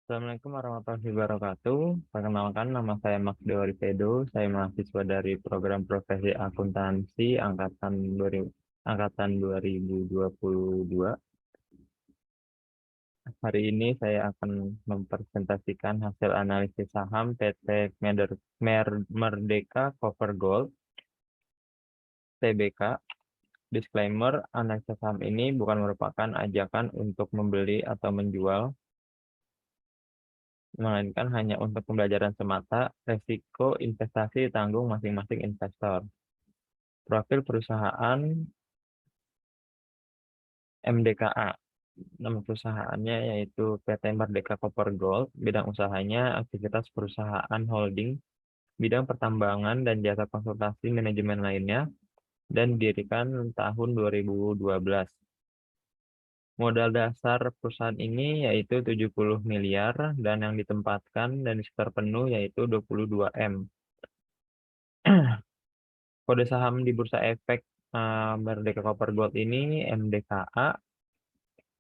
Assalamualaikum warahmatullahi wabarakatuh. Perkenalkan, nama saya Max Dewa Rivedo. Saya mahasiswa dari program profesi akuntansi angkatan 2022. Hari ini saya akan mempresentasikan hasil analisis saham PT Merdeka Copper Gold Tbk. Disclaimer, analisa saham ini bukan merupakan ajakan untuk membeli atau menjual, melainkan hanya untuk pembelajaran semata. Resiko investasi ditanggung masing-masing investor. Profil perusahaan MDKA. Nama perusahaannya yaitu PT Merdeka Copper Gold. Bidang usahanya aktivitas perusahaan holding, bidang pertambangan dan jasa konsultasi manajemen lainnya, dan didirikan tahun 2012. Modal dasar perusahaan ini yaitu 70 miliar dan yang ditempatkan dan disetor penuh yaitu 22 M. Kode saham di Bursa Efek Merdeka Copper Gold ini MDKA,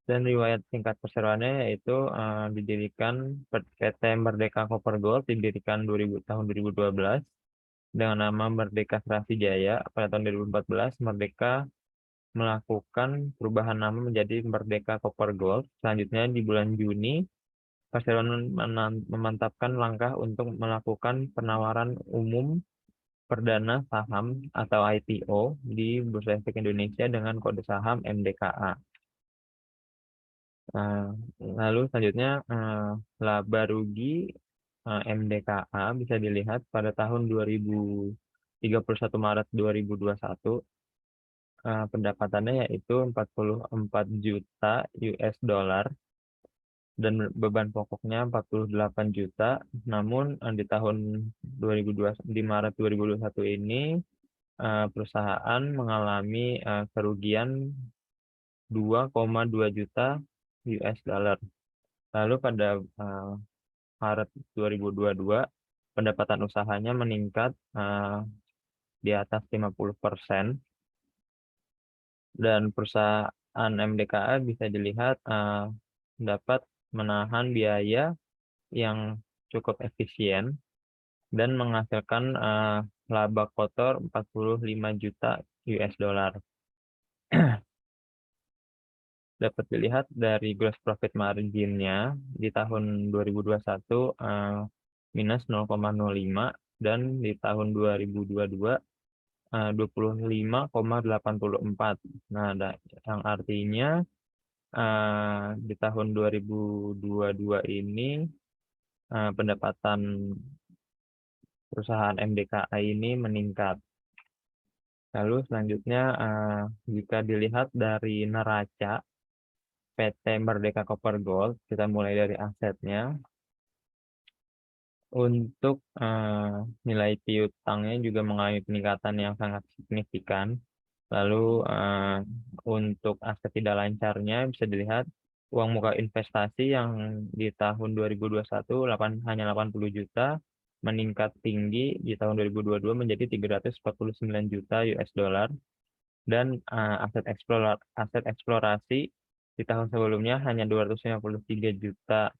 dan riwayat singkat perseroannya yaitu didirikan PT Merdeka Copper Gold didirikan tahun 2012 dengan nama Merdeka Serasi Jaya. Pada tahun 2014 Merdeka melakukan perubahan nama menjadi Merdeka Copper Gold. Selanjutnya di bulan Juni perseroan memantapkan langkah untuk melakukan penawaran umum perdana saham atau IPO di Bursa Efek Indonesia dengan kode saham MDKA. Lalu selanjutnya laba rugi MDKA bisa dilihat pada tahun 31 Maret 2021, pendapatannya yaitu 44 juta US dollar dan beban pokoknya 48 juta. Namun di tahun 2020 di Maret 2021 ini perusahaan mengalami kerugian 2,2 juta US dollar. Lalu pada Maret 2022 pendapatan usahanya meningkat di atas 50%, dan perusahaan MDKA bisa dilihat dapat menahan biaya yang cukup efisien dan menghasilkan laba kotor 45 juta US dollar. Dapat dilihat dari gross profit margin-nya di tahun 2021 minus 0,05 dan di tahun 2022 25,84. Nah, yang artinya di tahun 2022 ini pendapatan perusahaan MDKA ini meningkat. Lalu selanjutnya jika dilihat dari neraca PT Merdeka Copper Gold, kita mulai dari asetnya. Untuk nilai piutangnya juga mengalami peningkatan yang sangat signifikan. Lalu untuk aset tidak lancarnya bisa dilihat uang muka investasi yang di tahun 2021 hanya 80 juta, meningkat tinggi di tahun 2022 menjadi 349 juta US dollar. Dan aset eksplorasi di tahun sebelumnya hanya 253 juta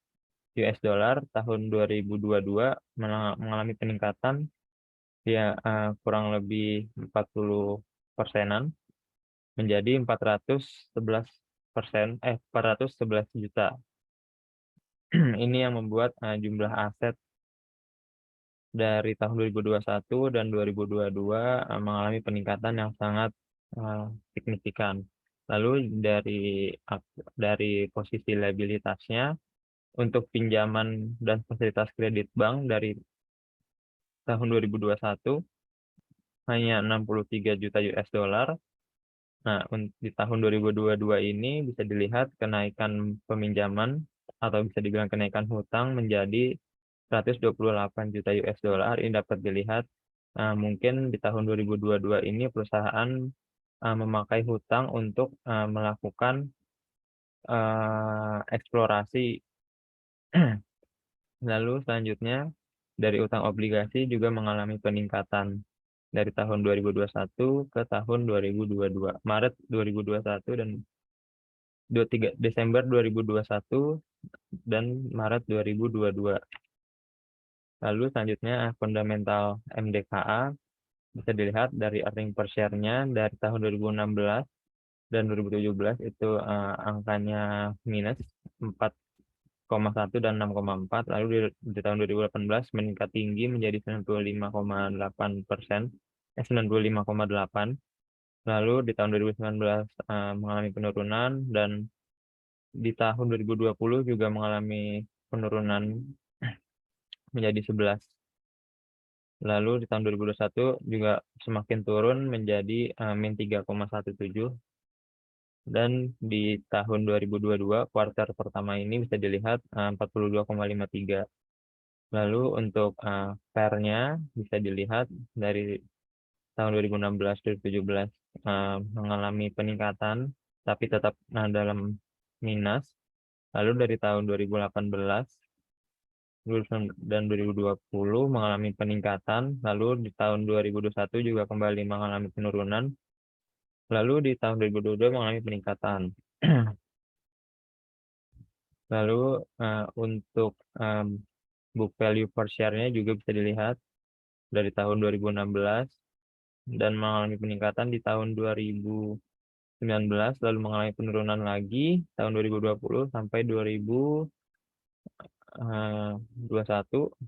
US dollar. Tahun 2022 mengalami peningkatan ya kurang lebih 40%-an menjadi 411 juta. Ini yang membuat jumlah aset dari tahun 2021 dan 2022 mengalami peningkatan yang sangat signifikan. Lalu dari posisi liabilitasnya, untuk pinjaman dan fasilitas kredit bank dari tahun 2021 hanya 63 juta US dollar. Nah, di tahun 2022 ini bisa dilihat kenaikan peminjaman atau bisa dibilang kenaikan hutang menjadi 128 juta US dollar. Ini dapat dilihat mungkin di tahun 2022 ini perusahaan memakai hutang untuk melakukan eksplorasi. Lalu selanjutnya dari utang obligasi juga mengalami peningkatan dari tahun 2021 ke tahun 2022. Maret 2021 dan 23 Desember 2021 dan Maret 2022. Lalu selanjutnya fundamental MDKA bisa dilihat dari earning per share-nya dari tahun 2016 dan 2017 itu angkanya minus 4,1 dan 6,4. Lalu di tahun 2018 meningkat tinggi menjadi 95,8%, 95,8. Lalu di tahun 2019 mengalami penurunan, dan di tahun 2020 juga mengalami penurunan menjadi 11. Lalu di tahun 2021 juga semakin turun menjadi min 3,17. Dan di tahun 2022 kuartal pertama ini bisa dilihat 42,53. Lalu untuk PER-nya bisa dilihat dari tahun 2016-2017 mengalami peningkatan tapi tetap dalam minus. Lalu dari tahun 2018 dan 2020 mengalami peningkatan, lalu di tahun 2021 juga kembali mengalami penurunan, lalu di tahun 2022 mengalami peningkatan. Lalu untuk book value per share-nya juga bisa dilihat dari tahun 2016 dan mengalami peningkatan di tahun 2019, lalu mengalami penurunan lagi tahun 2020 sampai 2021,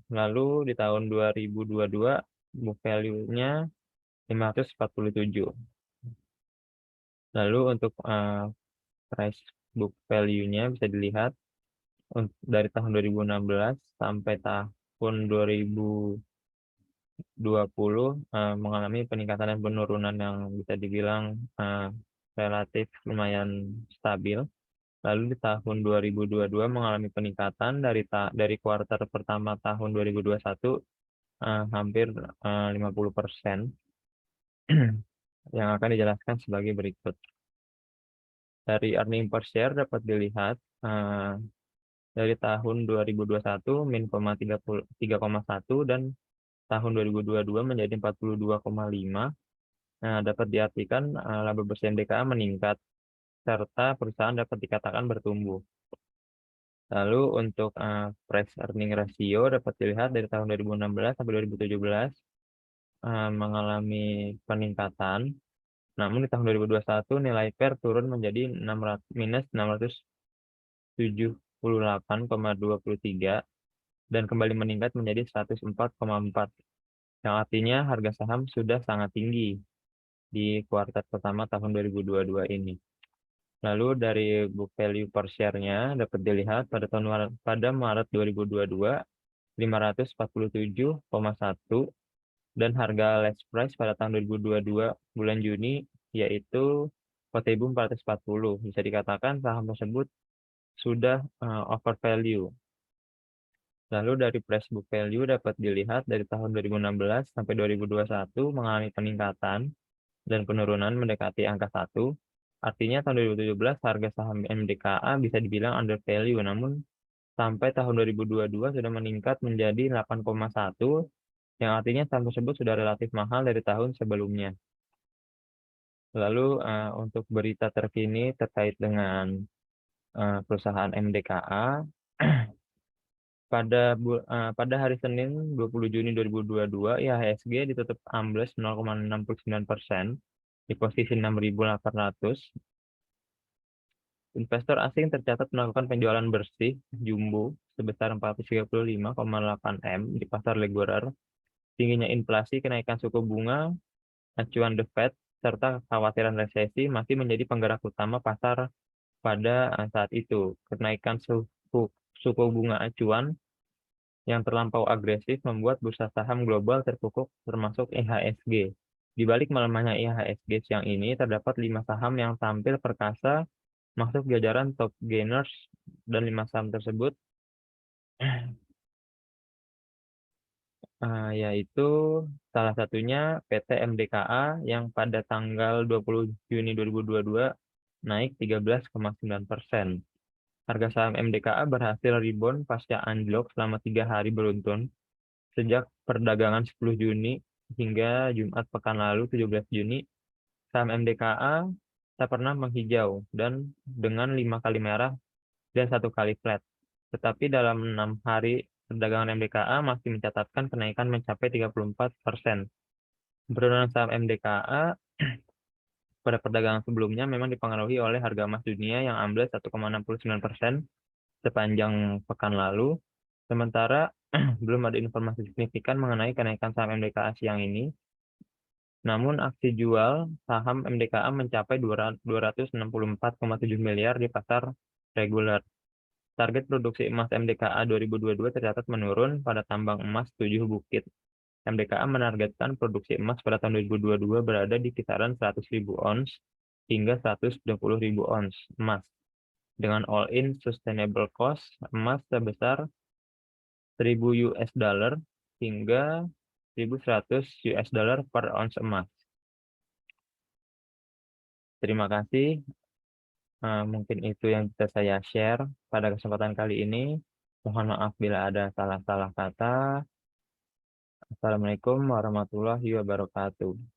lalu di tahun 2022 book value-nya 547. Lalu untuk price book value-nya bisa dilihat dari tahun 2016 sampai tahun 2020 mengalami peningkatan dan penurunan yang bisa dibilang relatif lumayan stabil. Lalu di tahun 2022 mengalami peningkatan dari kuartal pertama tahun 2021 hampir 50%, yang akan dijelaskan sebagai berikut. Dari earning per share dapat dilihat dari tahun 2021 min 3,1 dan tahun 2022 menjadi 42,5. Nah, dapat diartikan laba bersih MDKA meningkat serta perusahaan dapat dikatakan bertumbuh. Lalu untuk price earning ratio dapat dilihat dari tahun 2016 sampai 2017 mengalami peningkatan. Namun di tahun 2021 nilai PER turun menjadi minus 678,23 dan kembali meningkat menjadi 104,4, yang artinya harga saham sudah sangat tinggi di kuartal pertama tahun 2022 ini. Lalu dari book value per share-nya dapat dilihat pada Maret 2022 547,1 dan harga last price pada tahun 2022 bulan Juni yaitu 4.440. Bisa dikatakan saham tersebut sudah over value. Lalu dari price book value dapat dilihat dari tahun 2016 sampai 2021 mengalami peningkatan dan penurunan mendekati angka 1. Artinya tahun 2017 harga saham MDKA bisa dibilang under value, namun sampai tahun 2022 sudah meningkat menjadi 8,1, yang artinya saham tersebut sudah relatif mahal dari tahun sebelumnya. Lalu untuk berita terkini terkait dengan perusahaan MDKA, pada hari Senin 20 Juni 2022 IHSG ditutup ambles 0,69% di posisi 6.800. Investor asing tercatat melakukan penjualan bersih jumbo sebesar 435,8 M di pasar reguler. Tingginya inflasi, kenaikan suku bunga acuan The Fed, serta kekhawatiran resesi masih menjadi penggerak utama pasar pada saat itu. Kenaikan suku bunga acuan yang terlampau agresif membuat bursa saham global terpukul, termasuk IHSG. Di balik melemahnya IHSG siang ini, terdapat 5 saham yang tampil perkasa masuk jajaran top gainers, dan 5 saham tersebut yaitu salah satunya PT MDKA yang pada tanggal 20 Juni 2022 naik 13,9%. Harga saham MDKA berhasil rebound pasca anjlok selama 3 hari beruntun sejak perdagangan 10 Juni hingga Jumat pekan lalu 17 Juni. Saham MDKA tak pernah menghijau dan dengan 5 kali merah dan 1 kali flat. Tetapi dalam 6 hari perdagangan MDKA masih mencatatkan kenaikan mencapai 34%. Penurunan saham MDKA pada perdagangan sebelumnya memang dipengaruhi oleh harga emas dunia yang ambles 1,69% sepanjang pekan lalu. Sementara belum ada informasi signifikan mengenai kenaikan saham MDKA siang ini. Namun aksi jual saham MDKA mencapai 264,7 miliar di pasar reguler. Target produksi emas MDKA 2022 tercatat menurun pada tambang emas 7 Bukit. MDKA menargetkan produksi emas pada tahun 2022 berada di kisaran 100.000 ons hingga 120.000 ons emas, dengan all-in sustainable cost emas sebesar 1.000 US dollar hingga 1.100 US dollar per ons emas. Terima kasih. Mungkin itu yang bisa saya share pada kesempatan kali ini. Mohon maaf bila ada salah-salah kata. Assalamualaikum warahmatullahi wabarakatuh.